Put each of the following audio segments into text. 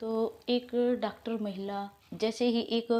तो एक डॉक्टर महिला जैसे ही एक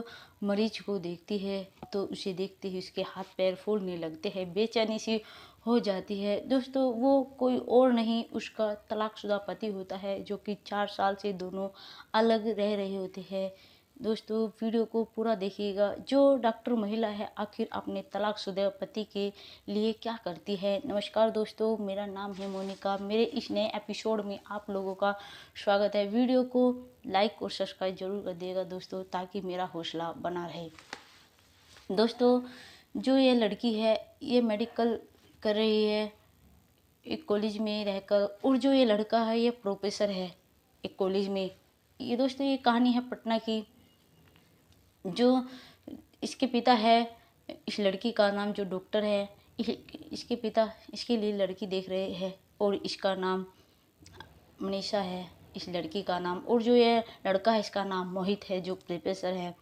मरीज को देखती है तो उसे देखते ही उसके हाथ पैर फूलने लगते हैं, बेचैनी सी हो जाती है। दोस्तों, वो कोई और नहीं, उसका तलाकशुदा पति होता है, जो कि 4 साल से दोनों अलग रह रहे होते हैं। दोस्तों, वीडियो को पूरा देखिएगा। जो डॉक्टर महिला है आखिर अपने तलाकशुदा पति के लिए क्या करती है। नमस्कार दोस्तों, मेरा नाम है मोनिका। मेरे इस नए एपिसोड में आप लोगों का स्वागत है। वीडियो को लाइक और सब्सक्राइब जरूर कर दिएगा दोस्तों, ताकि मेरा हौसला बना रहे। दोस्तों, जो ये लड़की है ये मेडिकल कर रही है एक कॉलेज में रहकर, और जो ये लड़का है ये प्रोफेसर है एक कॉलेज में। ये दोस्तों, ये कहानी है पटना की। जो इसके पिता है, इस लड़की का नाम जो डॉक्टर है, इसके पिता इसके लिए लड़की देख रहे हैं, और इसका नाम मनीषा है इस लड़की का नाम। और जो ये लड़का है इसका नाम मोहित है, जो प्रोफेसर है।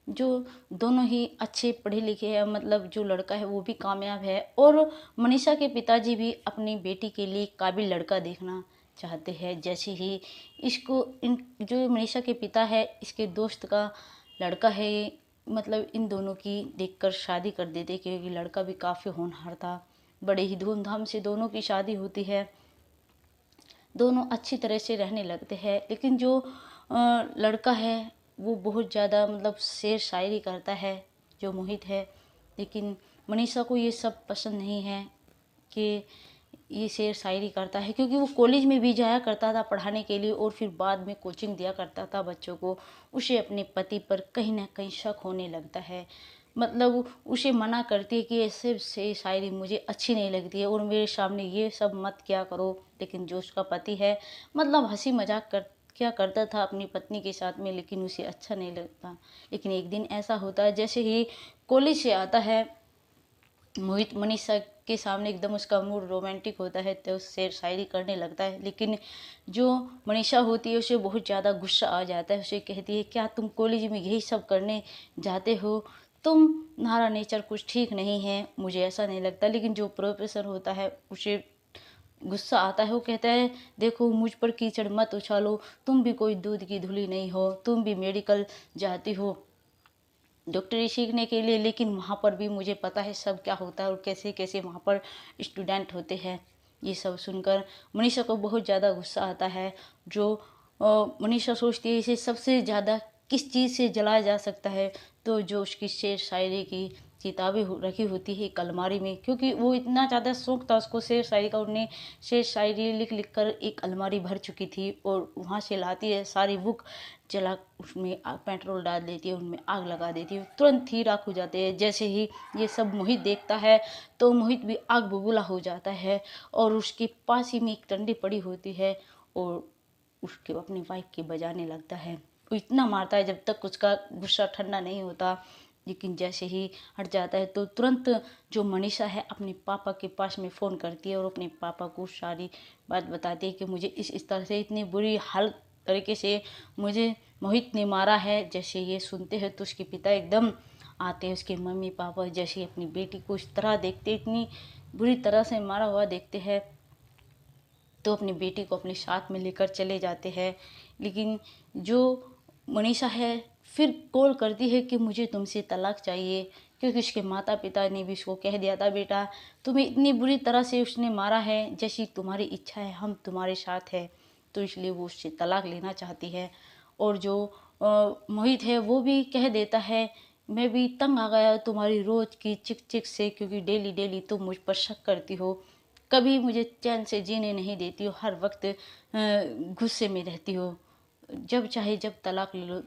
जो दोनों ही अच्छे पढ़े लिखे हैं, मतलब जो लड़का है वो भी कामयाब है, और मनीषा के पिताजी भी अपनी बेटी के लिए काबिल लड़का देखना चाहते हैं। जैसे ही इसको जो मनीषा के पिता है इसके दोस्त का लड़का है, मतलब इन दोनों की देखकर शादी कर देते, क्योंकि लड़का भी काफ़ी होनहार था। बड़े ही धूमधाम से दोनों की शादी होती है, दोनों अच्छी तरह से रहने लगते हैं। लेकिन जो लड़का है वो बहुत ज़्यादा मतलब शेर शायरी करता है, जो मोहित है। लेकिन मनीषा को ये सब पसंद नहीं है कि ये शेर शायरी करता है, क्योंकि वो कॉलेज में भी जाया करता था पढ़ाने के लिए, और फिर बाद में कोचिंग दिया करता था बच्चों को। उसे अपने पति पर कहीं ना कहीं शक होने लगता है। मतलब उसे मना करती है कि ऐसे से शायरी मुझे अच्छी नहीं लगती है, और मेरे सामने ये सब मत क्या करो। लेकिन जो उसका पति है, मतलब हंसी मजाक क्या करता था अपनी पत्नी के साथ में, लेकिन उसे अच्छा नहीं लगता। लेकिन एक दिन ऐसा होता है, जैसे ही कॉलेज से आता है मोहित, मनीषा के सामने एकदम उसका मूड रोमांटिक होता है, तो उससे शायरी करने लगता है। लेकिन जो मनीषा होती है उसे बहुत ज़्यादा गुस्सा आ जाता है। उसे कहती है, क्या तुम कॉलेज में यही सब करने जाते हो? तुम्हारा नेचर कुछ ठीक नहीं है, मुझे ऐसा नहीं लगता। लेकिन जो प्रोफेसर होता है उसे गुस्सा आता है। वो कहता है, देखो मुझ पर कीचड़ मत उछालो, तुम भी कोई दूध की धुली नहीं हो, तुम भी मेडिकल जाती हो डॉक्टरी सीखने के लिए। लेकिन वहाँ पर भी मुझे पता है सब क्या होता है, और कैसे कैसे वहाँ पर स्टूडेंट होते हैं। ये सब सुनकर मनीषा को बहुत ज़्यादा गुस्सा आता है। जो मनीषा सोचती है इसे सबसे ज़्यादा किस चीज़ से जलाया जा सकता है, तो जो उसकी शेर शायरी की किताबें रखी होती है एक अलमारी में, क्योंकि वो इतना ज़्यादा शौक था उसको शेर शायरी का। उन्हें शेर शायरी लिख लिख कर एक अलमारी भर चुकी थी, और वहाँ से लाती है सारी बुक, जला उसमें पेट्रोल डाल देती है, उनमें आग लगा देती है, तुरंत ही राख हो जाते हैं। जैसे ही ये सब मोहित देखता है तो मोहित भी आग बबूला हो जाता है, और उसके पास ही में एक डंडी पड़ी होती है, और उसके अपनी वाइफ के बजाने लगता है। वो इतना मारता है जब तक उसका गुस्सा ठंडा नहीं होता। लेकिन जैसे ही हट जाता है तो तुरंत जो मनीषा है अपने पापा के पास में फ़ोन करती है, और अपने पापा को सारी बात बताती है कि मुझे इस तरह से इतनी बुरी हाल तरीके से मुझे मोहित ने मारा है। जैसे ये सुनते हैं तो उसके पिता एकदम आते हैं, उसके मम्मी पापा जैसे अपनी बेटी को इस तरह देखते, इतनी बुरी तरह से मारा हुआ देखते हैं, तो अपनी बेटी को अपने साथ में लेकर चले जाते हैं। लेकिन जो मनीषा है फिर कॉल करती है कि मुझे तुमसे तलाक चाहिए, क्योंकि उसके माता पिता ने भी उसको कह दिया था, बेटा तुम्हें इतनी बुरी तरह से उसने मारा है, जैसी तुम्हारी इच्छा है हम तुम्हारे साथ है। तो इसलिए वो उससे तलाक लेना चाहती है। और जो मोहित है वो भी कह देता है, मैं भी तंग आ गया तुम्हारी रोज़ की चिक चिक से, क्योंकि डेली डेली तुम मुझ पर शक करती हो, कभी मुझे चैन से जीने नहीं देती हो, हर वक्त गुस्से में रहती हो, जब चाहे जब तलाक ले लो।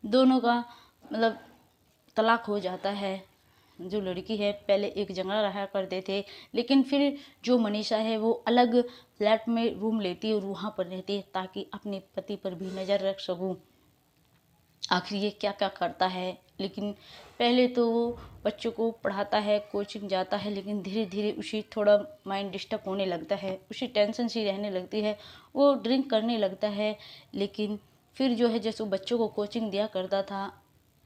दोनों का मतलब तलाक हो जाता है। जो लड़की है पहले एक जगह रहा करते थे, लेकिन फिर जो मनीषा है वो अलग फ्लैट में रूम लेती है और वहाँ पर रहती है, ताकि अपने पति पर भी नज़र रख सकूँ आखिर ये क्या क्या करता है। लेकिन पहले तो वो बच्चों को पढ़ाता है, कोचिंग जाता है, लेकिन धीरे धीरे उसे थोड़ा माइंड डिस्टर्ब होने लगता है, उसे टेंशन सी रहने लगती है, वो ड्रिंक करने लगता है। लेकिन फिर जो है जैसे बच्चों को कोचिंग दिया करता था,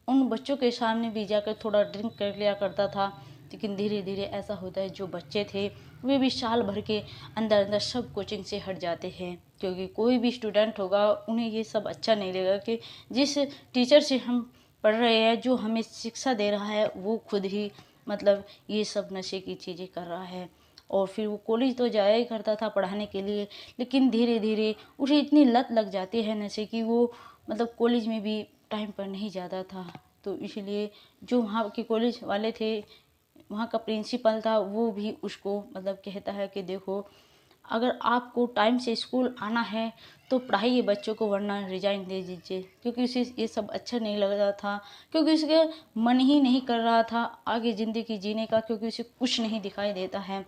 उन बच्चों के सामने भी जाकर थोड़ा ड्रिंक कर लिया करता था। लेकिन धीरे धीरे ऐसा होता है जो बच्चे थे वे भी साल भर के अंदर अंदर सब कोचिंग से हट जाते हैं, क्योंकि कोई भी स्टूडेंट होगा उन्हें ये सब अच्छा नहीं लगेगा कि जिस टीचर से हम पढ़ रहे हैं, जो हमें शिक्षा दे रहा है, वो खुद ही मतलब ये सब नशे की चीज़ें कर रहा है। और फिर वो कॉलेज तो जाया ही करता था पढ़ाने के लिए, लेकिन धीरे धीरे उसे इतनी लत लग जाती है नशे की, वो मतलब कॉलेज में भी टाइम पर नहीं जाता था। तो इसलिए जो वहाँ के कॉलेज वाले थे, वहाँ का प्रिंसिपल था, वो भी उसको मतलब कहता है कि देखो, अगर आपको टाइम से स्कूल आना है तो पढ़ाइए बच्चों को, वरना रिजाइन दे दीजिए। क्योंकि उसे ये सब अच्छा नहीं लग रहा था, क्योंकि उसके मन ही नहीं कर रहा था आगे ज़िंदगी जीने का, क्योंकि उसे कुछ नहीं दिखाई देता है,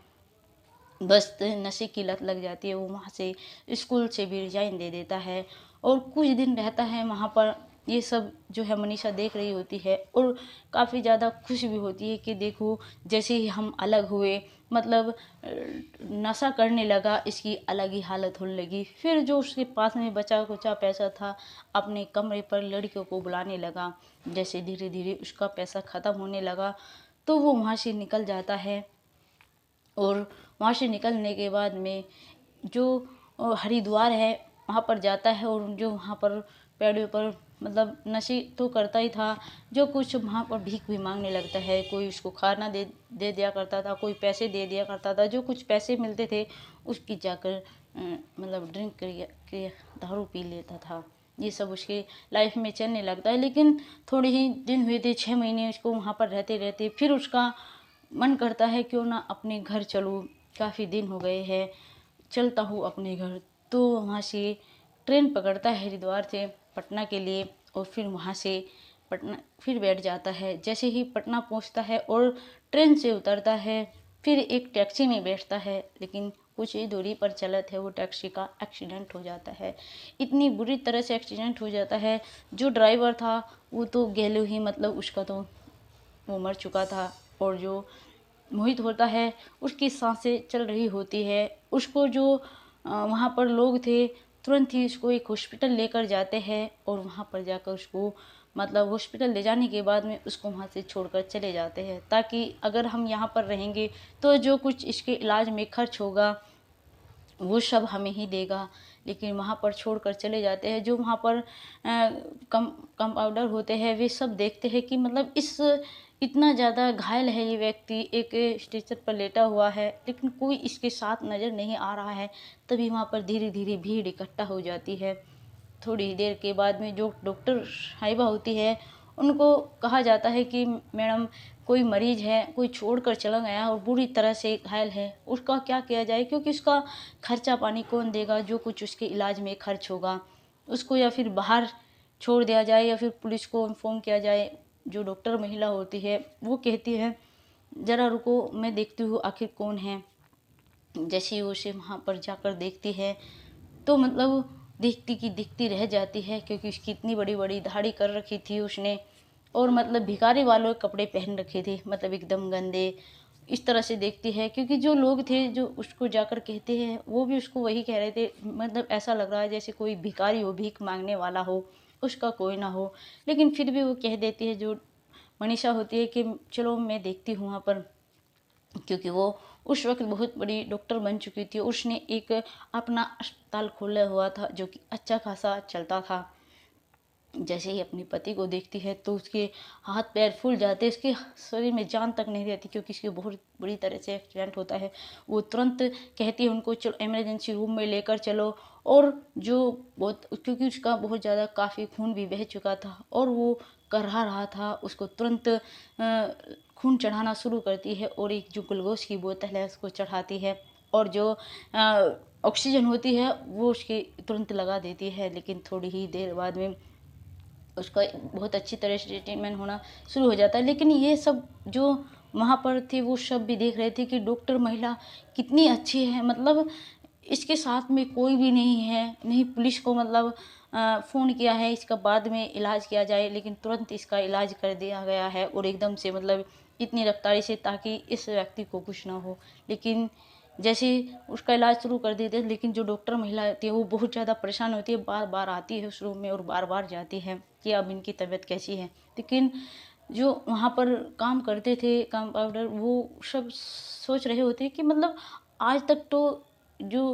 बस नशे की लत लग जाती है। वो वहाँ से स्कूल से भी रिजाइन दे देता है और कुछ दिन रहता है वहाँ पर। ये सब जो है मनीषा देख रही होती है और काफ़ी ज़्यादा खुश भी होती है कि देखो, जैसे ही हम अलग हुए, मतलब नशा करने लगा, इसकी अलग ही हालत होने लगी। फिर जो उसके पास में बचा कुचा पैसा था, अपने कमरे पर लड़कियों को बुलाने लगा। जैसे धीरे धीरे उसका पैसा ख़त्म होने लगा तो वो वहाँ से निकल जाता है। और वहाँ से निकलने के बाद में जो हरिद्वार है वहाँ पर जाता है, और जो वहाँ पर पेड़ों पर मतलब नशे तो करता ही था, जो कुछ वहाँ पर भीख भी मांगने लगता है। कोई उसको खाना दे दिया करता था, कोई पैसे दे दिया करता था। जो कुछ पैसे मिलते थे उसकी जाकर मतलब ड्रिंक के दारू पी लेता था। ये सब उसके लाइफ में चलने लगता है। लेकिन थोड़े ही दिन हुए थे, 6 महीने उसको वहाँ पर रहते रहते फिर उसका मन करता है क्यों ना अपने घर चलूँ, काफ़ी दिन हो गए हैं, चलता हूँ अपने घर। तो वहाँ से ट्रेन पकड़ता है हरिद्वार से पटना के लिए, और फिर वहाँ से पटना फिर बैठ जाता है। जैसे ही पटना पहुँचता है और ट्रेन से उतरता है, फिर एक टैक्सी में बैठता है, लेकिन कुछ ही दूरी पर चलत है वो टैक्सी का एक्सीडेंट हो जाता है। इतनी बुरी तरह से एक्सीडेंट हो जाता है, जो ड्राइवर था वो तो गहलो ही मतलब उसका तो वो मर चुका था, और जो मोहित होता है उसकी सांसें चल रही होती है। उसको जो वहाँ पर लोग थे तुरंत ही उसको एक हॉस्पिटल लेकर जाते हैं, और वहाँ पर जाकर उसको मतलब हॉस्पिटल ले जाने के बाद में उसको वहाँ से छोड़कर चले जाते हैं, ताकि अगर हम यहाँ पर रहेंगे तो जो कुछ इसके इलाज में खर्च होगा वो सब हमें ही देगा। लेकिन वहाँ पर छोड़कर चले जाते हैं। जो वहाँ पर कंपाउंडर होते हैं वे सब देखते हैं कि मतलब इस इतना ज़्यादा घायल है ये व्यक्ति, एक स्ट्रेचर पर लेटा हुआ है, लेकिन कोई इसके साथ नज़र नहीं आ रहा है। तभी वहाँ पर धीरे धीरे भीड़ इकट्ठा हो जाती है। थोड़ी देर के बाद में जो डॉक्टर साहिबा होती है उनको कहा जाता है कि मैडम, कोई मरीज है, कोई छोड़कर चला गया और बुरी तरह से घायल है, उसका क्या किया जाए, क्योंकि उसका खर्चा पानी कौन देगा, जो कुछ उसके इलाज में खर्च होगा उसको, या फिर बाहर छोड़ दिया जाए या फिर पुलिस को इन्फॉर्म किया जाए। जो डॉक्टर महिला होती है वो कहती है ज़रा रुको, मैं देखती हूँ आखिर कौन है। जैसे ही उसे वहाँ पर जाकर देखती है तो मतलब दिखती की दिखती रह जाती है, क्योंकि उसकी इतनी बड़ी बड़ी दाढ़ी कर रखी थी उसने, और मतलब भिखारी वालों के कपड़े पहन रखे थे, मतलब एकदम गंदे। इस तरह से देखती है, क्योंकि जो लोग थे जो उसको जाकर कहते हैं वो भी उसको वही कह रहे थे, मतलब ऐसा लग रहा है जैसे कोई भिखारी हो, भीख मांगने वाला हो, उसका कोई ना हो। लेकिन फिर भी वो कह देती है, जो मनीषा होती है, कि चलो मैं देखती हूँ वहाँ पर, क्योंकि वो उस वक्त बहुत बड़ी डॉक्टर बन चुकी थी। उसने एक अपना अस्पताल खोला हुआ था जो कि अच्छा खासा चलता था। जैसे ही अपने पति को देखती है तो उसके हाथ पैर फूल जाते, उसके शरीर में जान तक नहीं रहती, क्योंकि इसके बहुत बुरी तरह से एक्सीडेंट होता है। वो तुरंत कहती है उनको, चलो इमरजेंसी रूम में लेकर चलो। और जो बहुत, क्योंकि उसका बहुत ज़्यादा काफ़ी खून भी बह चुका था और वो करहा रहा था, उसको तुरंत खून चढ़ाना शुरू करती है, और एक जो ग्लूकोज की बोतल है उसको चढ़ाती है, और जो ऑक्सीजन होती है वो उसके तुरंत लगा देती है। लेकिन थोड़ी ही देर बाद में उसका बहुत अच्छी तरह से ट्रीटमेंट होना शुरू हो जाता है। लेकिन ये सब जो वहाँ पर थे वो सब भी देख रहे थे कि डॉक्टर महिला कितनी अच्छी है, मतलब इसके साथ में कोई भी नहीं है, नहीं पुलिस को मतलब फ़ोन किया है इसका बाद में इलाज किया जाए, लेकिन तुरंत इसका इलाज कर दिया गया है, और एकदम से मतलब इतनी रफ्तारी से, ताकि इस व्यक्ति को कुछ ना हो। लेकिन जैसे उसका इलाज शुरू कर देते हैं, लेकिन जो डॉक्टर महिला होती है वो बहुत ज़्यादा परेशान होती है, बार बार आती है उस रूम में और बार बार जाती है कि अब इनकी तबीयत कैसी है। लेकिन जो वहाँ पर काम करते थे कंपाउंडर, वो सब सोच रहे होते हैं कि मतलब आज तक तो जो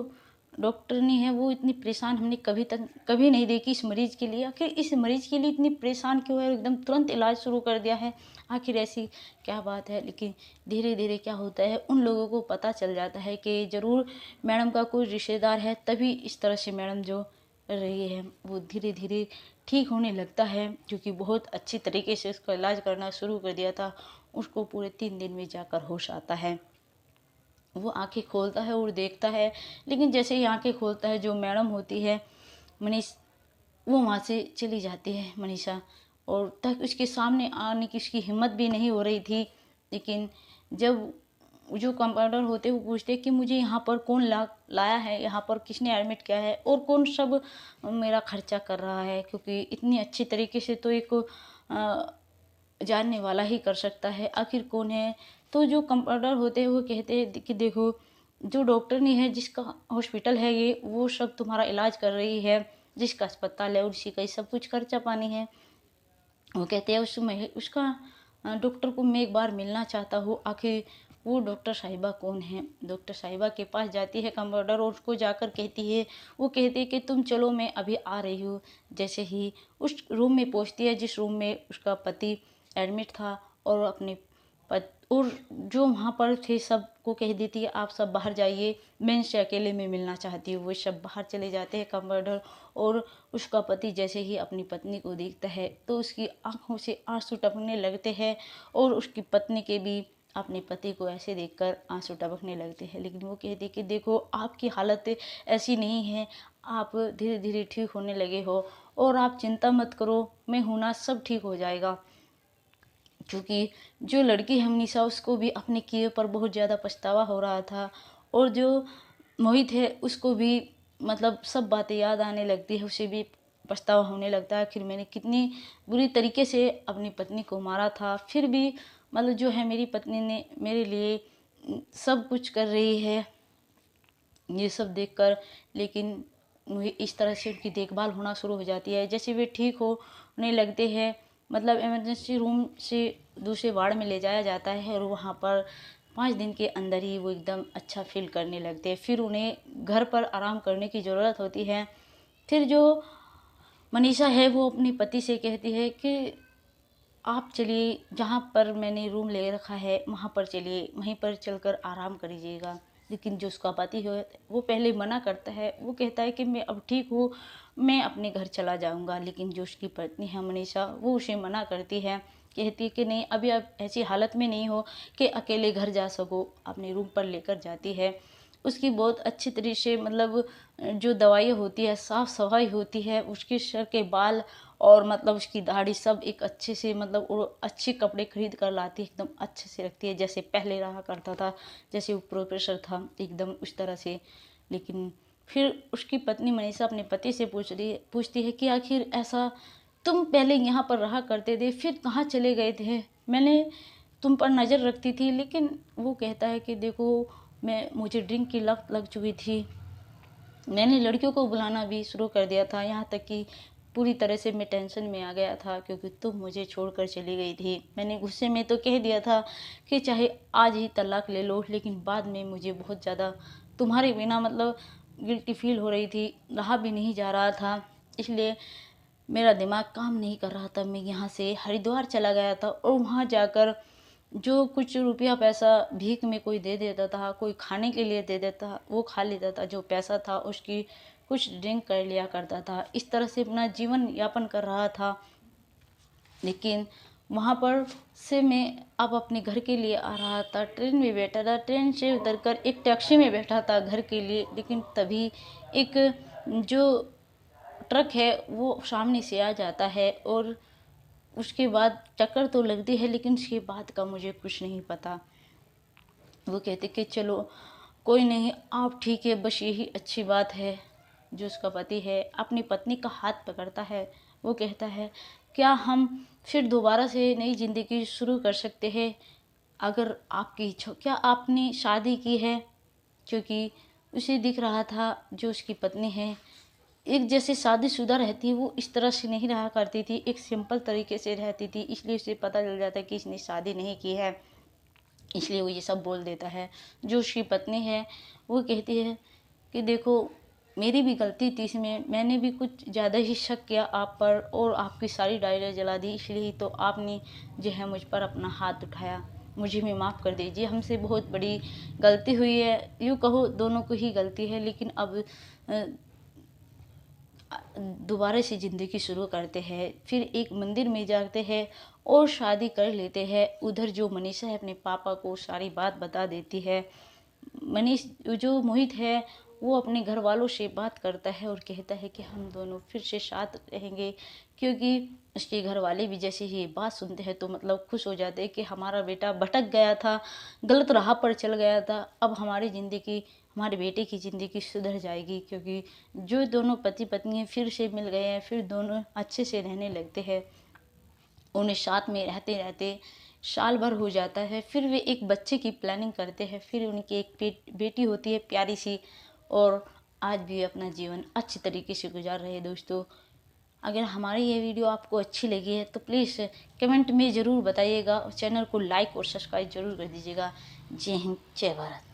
डॉक्टरनी है वो इतनी परेशान हमने कभी नहीं देखी इस मरीज़ के लिए। आखिर इस मरीज़ के लिए इतनी परेशान क्यों है और एकदम तुरंत इलाज शुरू कर दिया है, आखिर ऐसी क्या बात है। लेकिन धीरे धीरे क्या होता है, उन लोगों को पता चल जाता है कि ज़रूर मैडम का कोई रिश्तेदार है, तभी इस तरह से मैडम जो रही है वो धीरे धीरे ठीक होने लगता है। क्योंकि बहुत अच्छी तरीके से उसका इलाज करना शुरू कर दिया था, उसको पूरे 3 दिन में जाकर होश आता है। वो आंखें खोलता है और देखता है, लेकिन जैसे ही आंखें खोलता है, जो मैडम होती है मनीष, वो वहाँ से चली जाती है मनीषा, और तक उसके सामने आने की उसकी हिम्मत भी नहीं हो रही थी। लेकिन जब जो कंपाउंडर होते हैं वो पूछते हैं कि मुझे यहाँ पर कौन लाया है, यहाँ पर किसने एडमिट किया है और कौन सब मेरा खर्चा कर रहा है, क्योंकि इतनी अच्छी तरीके से तो एक जानने वाला ही कर सकता है, आखिर कौन है। तो जो कंपाउंडर होते हैं वो कहते हैं कि देखो, जो डॉक्टर नहीं है, जिसका हॉस्पिटल है ये, वो सब तुम्हारा इलाज कर रही है, जिसका अस्पताल है उसी का ही सब कुछ खर्चा पानी है। वो कहते हैं उसका डॉक्टर को मैं एक बार मिलना चाहता हूँ, आखिर वो डॉक्टर साहिबा कौन है। डॉक्टर साहिबा के पास जाती है कंपाउंडर और उसको जाकर कहती है, वो कहती है कि तुम चलो मैं अभी आ रही हूँ। जैसे ही उस रूम में पहुँचती है जिस रूम में उसका पति एडमिट था, और अपने और जो वहाँ पर थे सबको कह देती है आप सब बाहर जाइए, मैं इनसे अकेले में मिलना चाहती हूँ। वो सब बाहर चले जाते हैं कंपाउंडर, और उसका पति जैसे ही अपनी पत्नी को देखता है तो उसकी आंखों से आंसू टपकने लगते हैं, और उसकी पत्नी के भी अपने पति को ऐसे देखकर आंसू टपकने लगते हैं। लेकिन वो कहती है कि देखो, आपकी हालत ऐसी नहीं है, आप धीरे धीरे ठीक होने लगे हो, और आप चिंता मत करो, मैं हूं ना, सब ठीक हो जाएगा। क्योंकि जो लड़की है मनीषा, उसको भी अपने किए पर बहुत ज़्यादा पछतावा हो रहा था, और जो मोहित है उसको भी मतलब सब बातें याद आने लगती है, उसे भी पछतावा होने लगता है, आखिर मैंने कितनी बुरी तरीके से अपनी पत्नी को मारा था, फिर भी मतलब जो है मेरी पत्नी ने मेरे लिए सब कुछ कर रही है, ये सब देखकर। लेकिन मुझे इस तरह से उनकी देखभाल होना शुरू हो जाती है। जैसे वे ठीक होने लगते हैं, मतलब इमरजेंसी रूम से दूसरे वार्ड में ले जाया जाता है, और वहाँ पर 5 दिन के अंदर ही वो एकदम अच्छा फील करने लगते हैं। फिर उन्हें घर पर आराम करने की ज़रूरत होती है। फिर जो मनीषा है वो अपने पति से कहती है कि आप चलिए, जहाँ पर मैंने रूम ले रखा है वहाँ पर चलिए, वहीं पर चलकर आराम करिएगा। लेकिन जो उसका पति है वो पहले मना करता है, वो कहता है कि मैं अब ठीक हूँ, मैं अपने घर चला जाऊँगा। लेकिन जो उसकी पत्नी है मनीषा, वो उसे मना करती है, कहती है कि नहीं, अभी आप ऐसी हालत में नहीं हो कि अकेले घर जा सको, अपने रूम पर लेकर जाती है। उसकी बहुत अच्छी तरीके से मतलब जो दवाई होती है, साफ़ सफाई होती है, उसके सर के बाल और मतलब उसकी दाढ़ी सब एक अच्छे से, मतलब वो अच्छे कपड़े खरीद कर लाती है, एकदम अच्छे से रखती है, जैसे पहले रहा करता था, जैसे वो प्रोफेसर था एकदम उस तरह से। लेकिन फिर उसकी पत्नी मनीषा अपने पति से पूछती है कि आखिर ऐसा, तुम पहले यहाँ पर रहा करते थे, फिर कहाँ चले गए थे, मैंने तुम पर नज़र रखती थी। लेकिन वो कहता है कि देखो, मुझे ड्रिंक की लत लग चुकी थी, मैंने लड़कियों को बुलाना भी शुरू कर दिया था, यहाँ तक कि पूरी तरह से मैं टेंशन में आ गया था, क्योंकि तुम मुझे छोड़कर चली गई थी। मैंने गुस्से में तो कह दिया था कि चाहे आज ही तलाक ले लो, लेकिन बाद में मुझे बहुत ज़्यादा तुम्हारे बिना मतलब गिल्टी फील हो रही थी, रहा भी नहीं जा रहा था, इसलिए मेरा दिमाग काम नहीं कर रहा था। मैं यहाँ से हरिद्वार चला गया था, और वहाँ जाकर जो कुछ रुपया पैसा भीख में कोई दे देता था, कोई खाने के लिए दे देता, वो खा लेता था, जो पैसा था उसकी कुछ ड्रिंक कर लिया करता था, इस तरह से अपना जीवन यापन कर रहा था। लेकिन वहाँ पर से मैं अब अपने घर के लिए आ रहा था, ट्रेन में बैठा था, ट्रेन से उतरकर एक टैक्सी में बैठा था घर के लिए। लेकिन तभी एक जो ट्रक है वो सामने से आ जाता है, और उसके बाद टक्कर तो लगती है, लेकिन उसके बाद का मुझे कुछ नहीं पता। वो कहते कि चलो कोई नहीं, आप ठीक है, बस यही अच्छी बात है। जो उसका पति है अपनी पत्नी का हाथ पकड़ता है, वो कहता है क्या हम फिर दोबारा से नई ज़िंदगी शुरू कर सकते हैं, अगर आपकी इच्छा। क्या आपने शादी की है? क्योंकि उसे दिख रहा था जो उसकी पत्नी है एक जैसे शादीशुदा रहती, वो इस तरह से नहीं रहा करती थी, एक सिंपल तरीके से रहती थी, इसलिए उसे पता चल जाता है कि इसने शादी नहीं की है। इसलिए वो ये सब बोल देता है। जो उसकी पत्नी है वो कहती है कि देखो मेरी भी गलती थी इसमें, मैंने भी कुछ ज़्यादा ही शक किया आप पर और आपकी सारी डायरियाँ जला दी, इसलिए तो आपने जो है मुझ पर अपना हाथ उठाया। मुझे भी माफ़ कर दीजिए, हमसे बहुत बड़ी गलती हुई है। यूँ कहो दोनों को ही गलती है, लेकिन अब दोबारा से ज़िंदगी शुरू करते हैं। फिर एक मंदिर में जाते हैं और शादी कर लेते हैं। उधर जो मनीषा है अपने पापा को सारी बात बता देती है। जो मोहित है वो अपने घर वालों से बात करता है और कहता है कि हम दोनों फिर से साथ रहेंगे, क्योंकि उसके घर वाले भी जैसे ही ये बात सुनते हैं तो मतलब खुश हो जाते हैं कि हमारा बेटा भटक गया था, गलत राह पर चल गया था, अब हमारी ज़िंदगी, हमारे बेटे की ज़िंदगी सुधर जाएगी। क्योंकि जो दोनों पति पत्नी फिर से मिल गए हैं, फिर दोनों अच्छे से रहने लगते हैं। उन्हें साथ में रहते रहते साल भर हो जाता है। फिर वे एक बच्चे की प्लानिंग करते हैं। फिर उनकी एक बेटी होती है प्यारी सी, और आज भी अपना जीवन अच्छी तरीके से गुजार रहे हैं। दोस्तों, अगर हमारी ये वीडियो आपको अच्छी लगी है तो प्लीज़ कमेंट में ज़रूर बताइएगा और चैनल को लाइक और सब्सक्राइब ज़रूर कर दीजिएगा। जय हिंद, जय भारत।